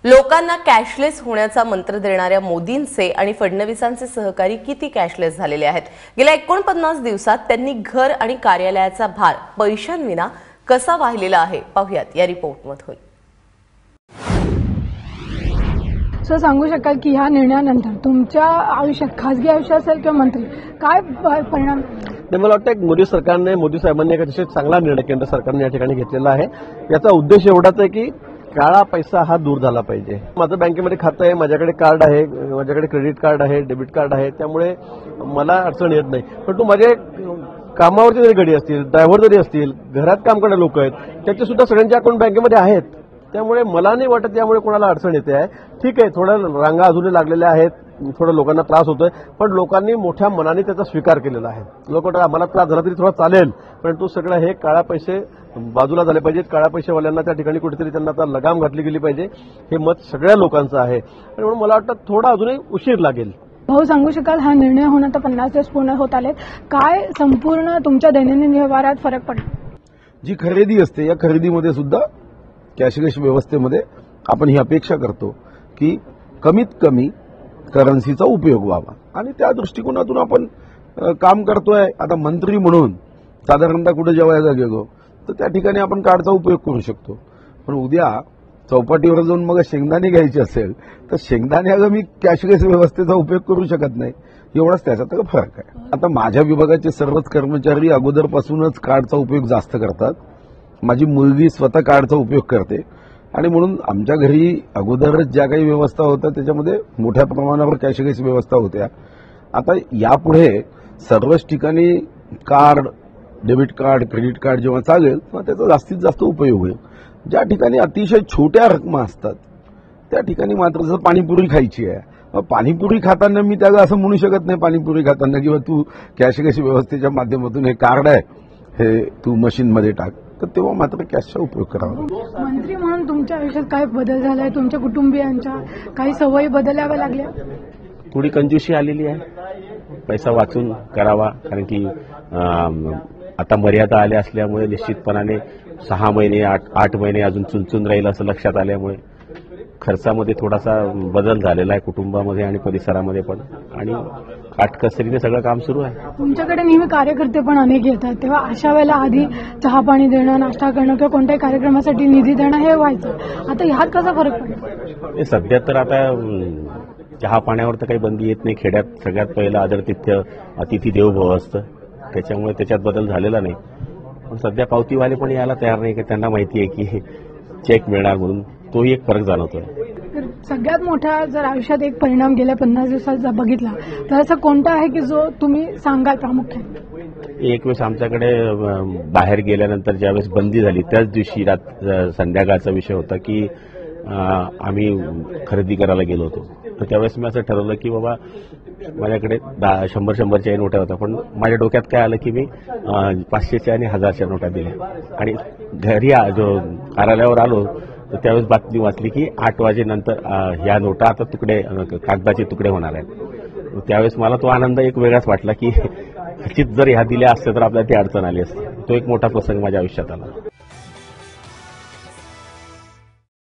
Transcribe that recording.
लोकांना कॅशलेस होण्याचा मंत्र देणाऱ्या मोदींचे आणि फडणवीसांचे सहकारी किती कॅशलेस झालेले आहेत। गेल्या 49 दिवसात त्यांनी घर आणि कार्यालयाचा भार पैशांविना कसा वाहिलेला आहे पाहूयात या रिपोर्टमधून। सो सांगू शकाल की ह्या निर्णयानंतर तुमच्या आयुष्यात खासगी आयुष्य असेल किंवा मंत्री काय परिणाम? मला वाटतं मोदी सरकारने मोदी साहेबांनी एक अतिशय चांगला निर्णय केंद्र सरकारने या ठिकाणी घेतलेला आहे। याचा उद्देश एवढाच आहे की काळा पैसा हा दूर झाला पाहिजे। माझं बँकेमध्ये खातं आहे, माझ्याकडे कार्ड आहे, माझ्याकडे क्रेडिट कार्ड आहे, डेबिट कार्ड आहे, त्यामुळे मला अडचण येत नाही। पण तू माझे कामावरचे जरी गाडी असतील, ड्रायव्हर जरी असतील, घरात काम करणारे लोक आहेत, त्याचे सुद्धा सगळ्यांचे अकाउंट बँकेमध्ये आहेत, त्यामुळे मला नाही वाटत यामुळे कोणाला अडचण येते आहे। ठीक आहे, थोड्या रांगा अजूनही लागलेल्या आहेत, थोडं लोकांना त्रास होतोय, पण लोकांनी मोठ्या मनाने त्याचा स्वीकार केलेला आहे। लोक आम्हाला त्रास झाला तरी थोडा चालेल, पण तो सगळं हे काळा पैसे बाजूला झाले पाहिजेत। काळा पैसेवाल्यांना त्या ठिकाणी कुठेतरी त्यांना आता लगाम घातली गेली पाहिजे, हे मत सगळ्या लोकांचं आहे। आणि म्हणून मला वाटतं थोडा अजूनही उशीर लागेल। भाऊ सांगू शकाल हा निर्णय होऊन आता 50 दिवस पूर्ण होत आले, काय संपूर्ण तुमच्या दैनंदिन व्यवहारात फरक पडला? जी खरेदी असते या खरेदीमध्ये सुद्धा कॅशलेस व्यवस्थेमध्ये आपण ही अपेक्षा करतो की कमीत कमी करन्सीचा उपयोग व्हावा आणि त्या दृष्टिकोनातून आपण काम करतोय। आता मंत्री म्हणून साधारणतः कुठे जेवायला गेलो तर त्या ठिकाणी आपण कार्डचा उपयोग करू शकतो, पण उद्या चौपाटीवर जाऊन मग शेंगदाणे घ्यायचे असेल तर शेंगदाणे अगं मी कॅशलेस व्यवस्थेचा उपयोग करू शकत नाही, एवढाच त्याच्यात फरक आहे। आता माझ्या विभागाचे सर्वच कर्मचारी अगोदरपासूनच कार्डचा उपयोग जास्त करतात। माझी मुलगी स्वतः कार्डचा उपयोग करते आणि म्हणून आमच्या घरी अगोदरच ज्या काही व्यवस्था होत्या त्याच्यामध्ये मोठ्या प्रमाणावर कॅशलेस व्यवस्था होत्या। आता यापुढे सर्वच ठिकाणी card, debit card, credit card जेव्हा चालेल तेव्हा त्याचा जास्तीत जास्त उपयोग होईल। ज्या ठिकाणी अतिशय छोट्या रकमा असतात त्या ठिकाणी मात्र जर पाणीपुरी खायची आहे, पाणीपुरी खाताना मी त्याला असं म्हणू शकत नाही पाणीपुरी खाताना किंवा तू कॅशलेस व्यवस्थेच्या माध्यमातून हे कार्ड आहे हे तू मशीनमध्ये टाक, तर तेव्हा मात्र कॅशचा उपयोग करावा। मंत्री म्हणून तुमच्या आयुष्यात काय बदल झालाय? तुमच्या कुटुंबियांच्या काही सवयी बदलाव्या लागल्या? थोडी कंजूसी आलेली आहे, पैसा वाचून करावा, कारण की आता मर्यादा आल्या असल्यामुळे निश्चितपणाने 6 महिने 8 महिने अजून चुनचुन राहील असं लक्षात आल्यामुळे खर्चामध्ये थोडासा बदल झालेला आहे कुटुंबामध्ये आणि परिसरामध्ये पण, आणि काटकसरीने सगळं काम सुरू आहे। तुमच्याकडे नेहमी कार्यकर्ते पण अनेक येतात, तेव्हा अशा वेळेला आधी चहा पाणी देणं, नाश्ता करणं किंवा कोणत्याही कार्यक्रमासाठी निधी देणं हे व्हायचं, आता ह्यात कसा फरक पडला? सध्या तर आता चहा पाण्यावर तर काही बंदी येत नाही। खेड्यात सगळ्यात पहिलं आदरातिथ्य अतिथी देवो भव असतं, त्याच्यामुळे त्याच्यात बदल झालेला नाही। पण सध्या पावतीवाले पण यायला तयार नाही, की त्यांना माहिती आहे की चेक मिळणार म्हणून, तोही एक फरक जाणवतोय। सगळ्यात मोठा जर आयुष्यात एक परिणाम गेल्या 50 दिवसात बघितला तर असं कोणता आहे की जो तुम्ही सांगाल प्रामुख्याने? एक वेळेस आमच्याकडे बाहेर गेल्यानंतर ज्यावेळेस बंदी झाली त्याच दिवशी संध्याकाळचा विषय होता की आम्ही खरेदी करायला गेलो होतो, तर त्यावेळेस मी असं ठरवलं की बाबा माझ्याकडे 100-100च्या नोटा होत्या, पण माझ्या डोक्यात काय आलं की मी 500च्या आणि 1000च्या नोटा दिल्या आणि घरी जो कार्यालयावर आलो तर त्यावेळेस बातमी वाचली की 8 वाजेनंतर ह्या नोटा आता कागदाचे तुकडे होणार आहेत। त्यावेळेस मला तो आनंद एक वेगळाच वाटला की खचित जर ह्या दिल्या असत्या तर आपल्याला ती अडचण आली असती। तो एक मोठा प्रसंग माझ्या आयुष्यात आला।